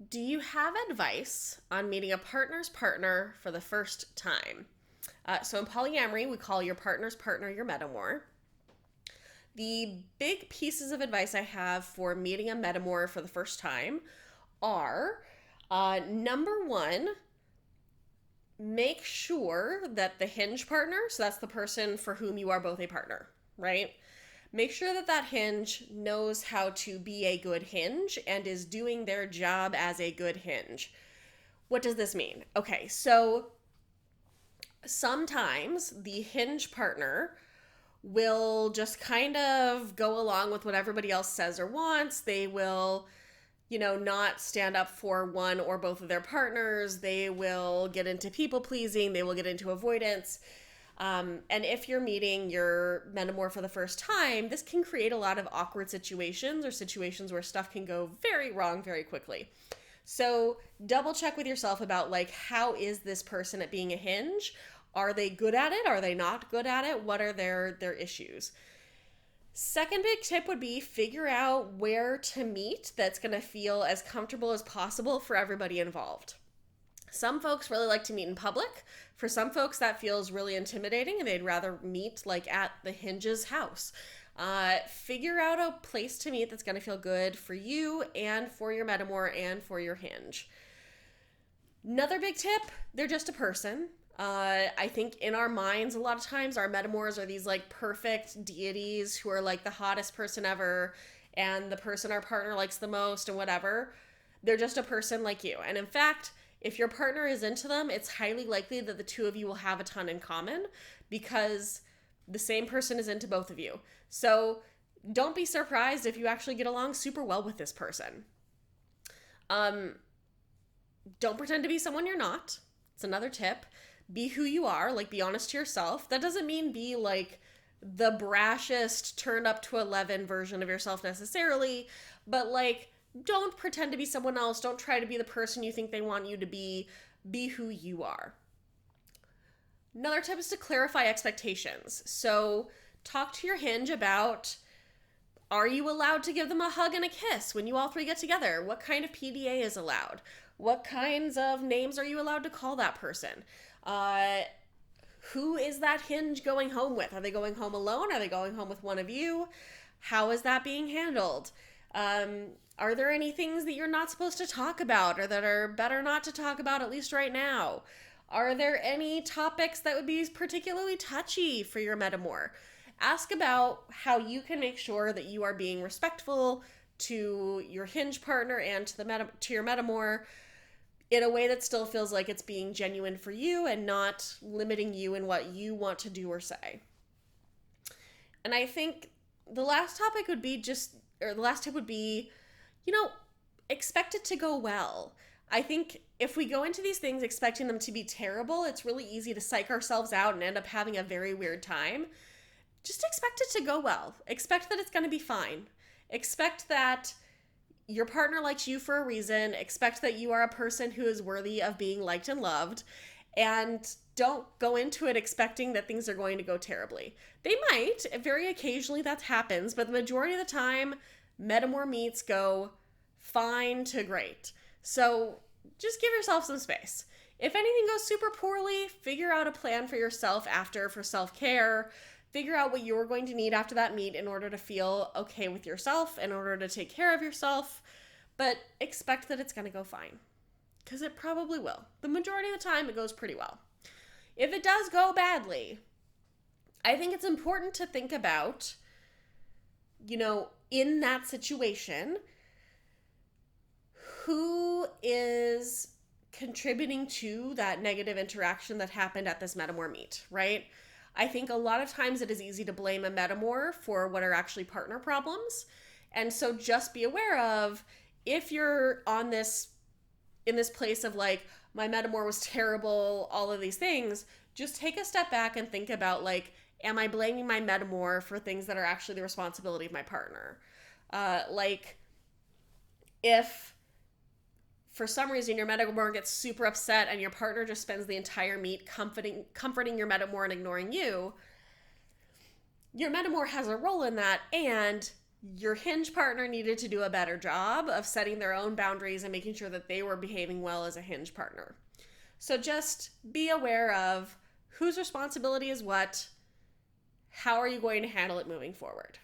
Do you have advice on meeting a partner's partner for the first time? So in polyamory, we call your partner's partner your metamor. The big pieces of advice I have for meeting a metamor for the first time are number one, make sure that the hinge partner, so that's the person for whom you are both a partner, right? Make sure that that hinge knows how to be a good hinge and is doing their job as a good hinge. What does this mean? Okay, so sometimes the hinge partner will just kind of go along with what everybody else says or wants. They will, not stand up for one or both of their partners. They will get into people pleasing. They will get into avoidance. And if you're meeting your metamor for the first time, this can create a lot of awkward situations or situations where stuff can go very wrong very quickly. So double check with yourself about how is this person at being a hinge? Are they good at it? Are they not good at it? What are their issues? Second big tip would be figure out where to meet that's going to feel as comfortable as possible for everybody involved. Some folks really like to meet in public. For some folks, that feels really intimidating and they'd rather meet at the hinge's house. Figure out a place to meet that's going to feel good for you and for your metamor and for your hinge. Another big tip, they're just a person. I think in our minds, a lot of times our metamors are these perfect deities who are the hottest person ever and the person our partner likes the most and whatever. They're just a person like you. And in fact, if your partner is into them, it's highly likely that the two of you will have a ton in common because the same person is into both of you. So don't be surprised if you actually get along super well with this person. Don't pretend to be someone you're not. It's another tip. Be who you are, be honest to yourself. That doesn't mean be the brashest, turned up to 11 version of yourself necessarily, but don't pretend to be someone else. Don't try to be the person you think they want you to be. Be who you are. Another tip is to clarify expectations. So talk to your hinge about, are you allowed to give them a hug and a kiss when you all three get together? What kind of PDA is allowed? What kinds of names are you allowed to call that person? Who is that hinge going home with? Are they going home alone? Are they going home with one of you? How is that being handled? Are there any things that you're not supposed to talk about or that are better not to talk about, at least right now? Are there any topics that would be particularly touchy for your metamor? Ask about how you can make sure that you are being respectful to your hinge partner and to your metamor in a way that still feels like it's being genuine for you and not limiting you in what you want to do or say. And I think the last tip would be, expect it to go well. I think if we go into these things expecting them to be terrible, it's really easy to psych ourselves out and end up having a very weird time. Just expect it to go well. Expect that it's going to be fine. Expect that your partner likes you for a reason. Expect that you are a person who is worthy of being liked and loved. And don't go into it expecting that things are going to go terribly. They might. Very occasionally that happens. But the majority of the time, metamor meets go fine to great. So just give yourself some space. If anything goes super poorly, figure out a plan for yourself after for self-care. Figure out what you're going to need after that meet in order to feel okay with yourself, in order to take care of yourself, but expect that it's going to go fine, because it probably will. The majority of the time, it goes pretty well. If it does go badly, I think it's important to think about, in that situation, who is contributing to that negative interaction that happened at this metamor meet, right? I think a lot of times it is easy to blame a metamor for what are actually partner problems. And so just be aware of, if you're in this place of my metamor was terrible, all of these things, just take a step back and think about am I blaming my metamor for things that are actually the responsibility of my partner? If for some reason your metamor gets super upset and your partner just spends the entire meet comforting your metamor and ignoring you, your metamor has a role in that, and your Hinge partner needed to do a better job of setting their own boundaries and making sure that they were behaving well as a Hinge partner. So just be aware of whose responsibility is what. How are you going to handle it moving forward?